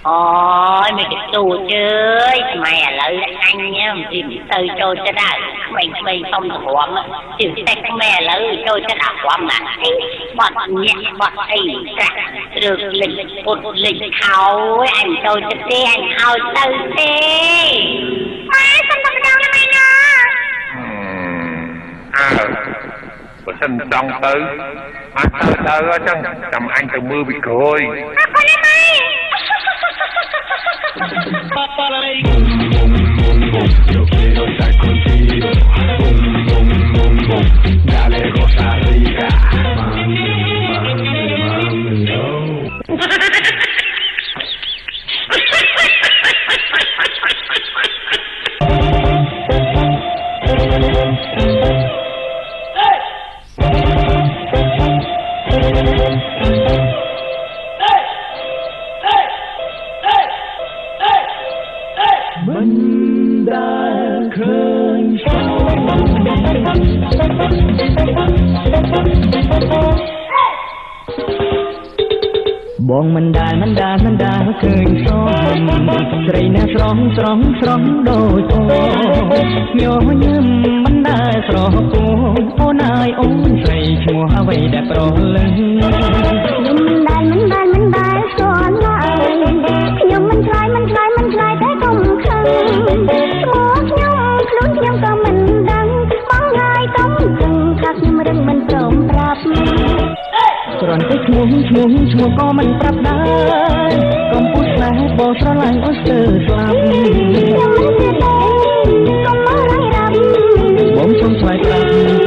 ôi mày cái tù chơi mày à lợi anh nhá thì từ trôi cho đã mày không được quắm thì sách mẹ lợi trôi cho đã quắm là bọt nhẹ bọt ấy cả được lịch một lịch khảo anh trôi cho thế anh khảo từ thế không được đâu là mày nó bữa sinh xong tư anh thơ chân cầm anh từ mưa bị cười con em ơi yo quiero estar contigo, boom, boom, boom, boom, dale cosa rica, mami, oh. Bong mandal khơi sóng trời nè sóng đôi tô nhớ nhầm mandal sro cô nai ôn trời chùa vậy đẹp rồi lên mandal sro lại nhung mình trai thế không khăn chùa nhung luôn nhung có mình đắng bóng ai tống từng khắc nhưng mà đừng mình trộm rạp rồi cái chuông có mình tập đá con bút lá bò xóa lại ôi sờ làm bóng sông xoay tập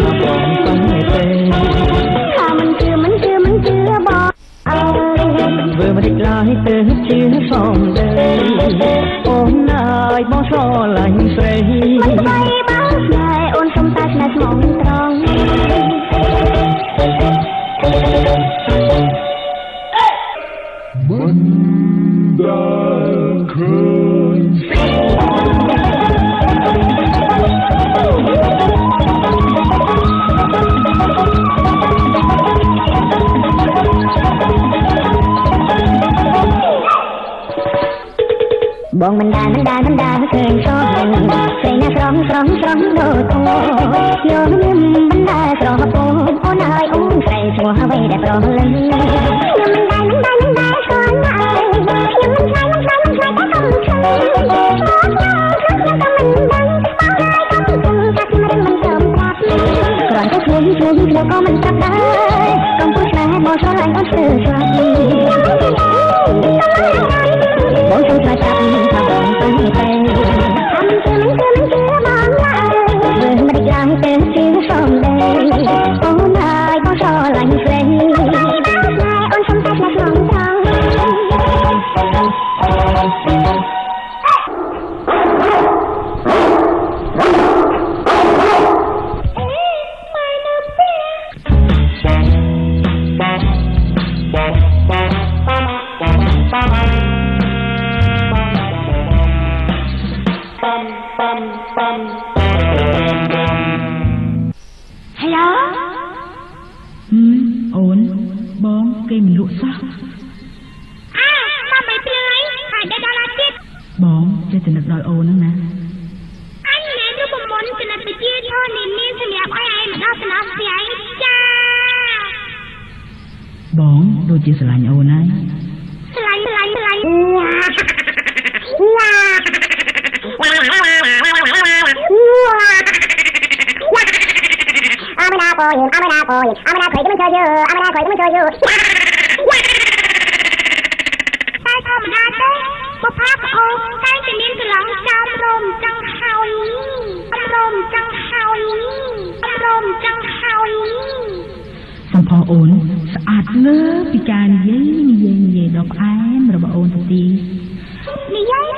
thả bóng sông ngày tê thả mình chưa bỏ vừa mà địch lại tê chưa xong đây ôm nai bó xó lạnh say mình bay báo dài ôn không ta nát mong tròn bong mình đàn khơi sóng trời nè sóng đôi tô nhớ nhầm mình đàn sro cô nai ôn trời chùa vậy đẹp rồi lên mình đàn sro lại nhung mình trai thế không khăn chùa nhung mình đắng bóng ai tống từng khắc nhưng mà đừng mình trộm rạp rồi cái chuông có mình tập đá con bút lá bò xóa lại ôi sờ bóng sông xoay tập thả bóng sông ngày tê mình chưa bỏ lại vừa mà địch lại tê chưa xong đây ôm ai bó xó lạnh say ôn không ta nát mong tròn Hello អូនបងគេមិនលក់សោះ មកមិនព្រឿយហើយដល់ដល់ទៀត បងចេះតែនឹកដល់អូនហ្នឹងណា អញមានរូបមន្តគណិតវិទ្យាធននានាសម្រាប់ឲ្យឯងមកដល់សំណោះស្រាយចា បងដូចជាស្រឡាញ់អូនហើយ ស្រឡាញ់អមណាខុយទៅមិនចូលយូអមណាខុយទៅមិនចូលយូតែធម្មតាទេបុព្វាប្អូនតែតែមានកន្លងចំរោមចង់ហើយសំផអូនស្អាតលើពីការនិយាយដល់ផ្អែមរបស់អូនទៅទីនិយាយ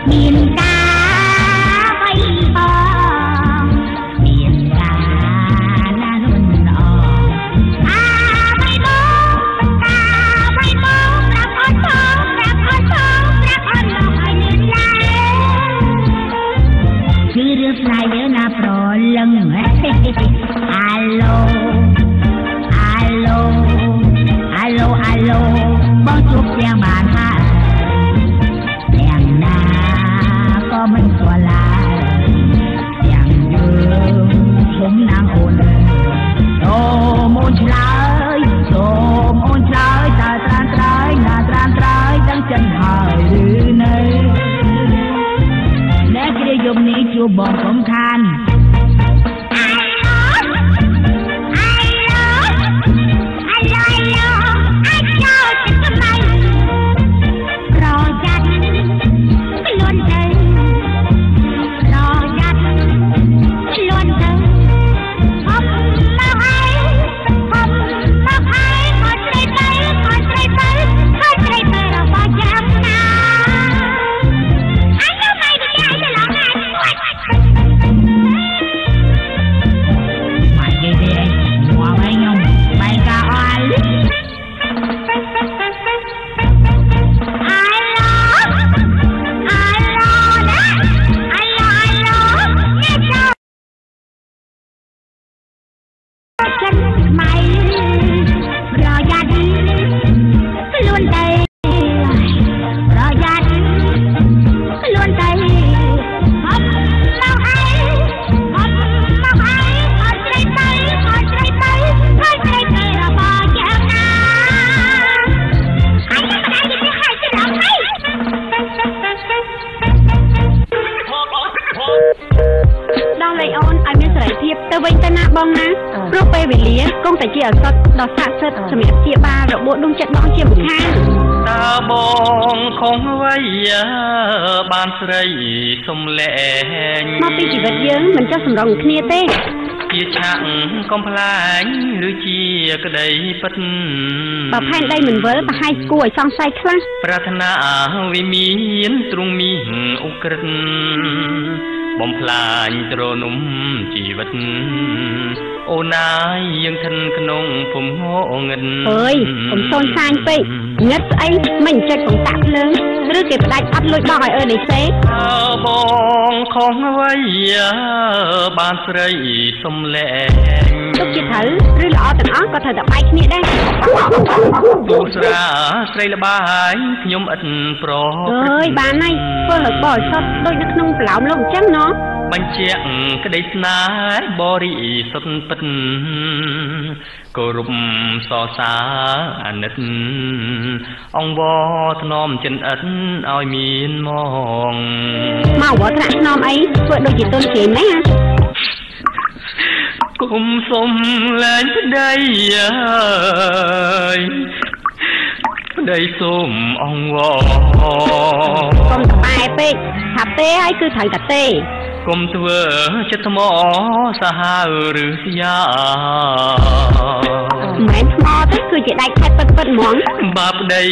មានការ យប់នេះជួបបងកំខានដល់សាក់សិតសម្រាប់ជាបារបួសដុំចិត្តបងជាមិនខានតើបងខំវៃបានស្រីសំលែងមកពីជីវិតយើងមិនចុះសម្រងគ្នាទេជាឆាក់កំប្លែងឬជាក្តីពិតបើផែនដីមិនវិលប្រហែលគួរឲ្យសង្ស័យខ្លះប្រាថ្នាវិមានទ្រង់មានឧក្រិដ្ឋបំផ្លាញទ្រនុំជីវិតអូនណាយយើងធិនក្នុងភូមិងឹតអើយខ្ញុំសូនសាញពេកងឹតស្អីមិនចុចកង្តាក់ភ្លើងឬគេផ្ដាច់អត់លួចបោកឲ្យអើនេះទេបងខំវៃបានស្រីសំលែងទុកជាត្រូវឬល្អទាំងអស់ក៏ត្រូវតែបែកគ្នាដែរទូស្រាស្រីល្បាយខ្ញុំឥតប្រអើយបានហើយធ្វើឲ្យបរិសុទ្ធដូចនៅក្នុងប្រឡោមលោកអញ្ចឹងណោះបញ្ជាក់ក្តីស្នេហ៍បរិសុទ្ធពិតគោរពសរសើរអាណិតអង្វរធ្នមចិនឥតឲ្យមានមកវត្តថ្នាក់ធ្នមអីធ្វើដូចជាទុនគេម៉េចគុំសុំលែងប្តីអើយប្តីសុំអង្វរកុំតែពេកថាទេហើយគឺត្រូវតែទេគុំធ្វើចិត្តថ្មសាហាវឬស្យាមិនថ្មទេគឺជាដៃខែពិតហ្មងបាប្តី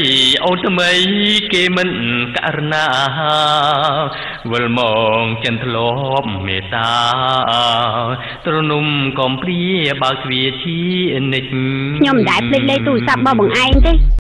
អូនថ្មីគេមិនករណាវិលមកចិនធ្លាប់មេត្តាទ្រនុំកំព្រាបើកទ្វារជានិច្ចខ្ញុំមិនដែលភ្លេចលេខទូរស័ព្ទរបស់បងឯងទេ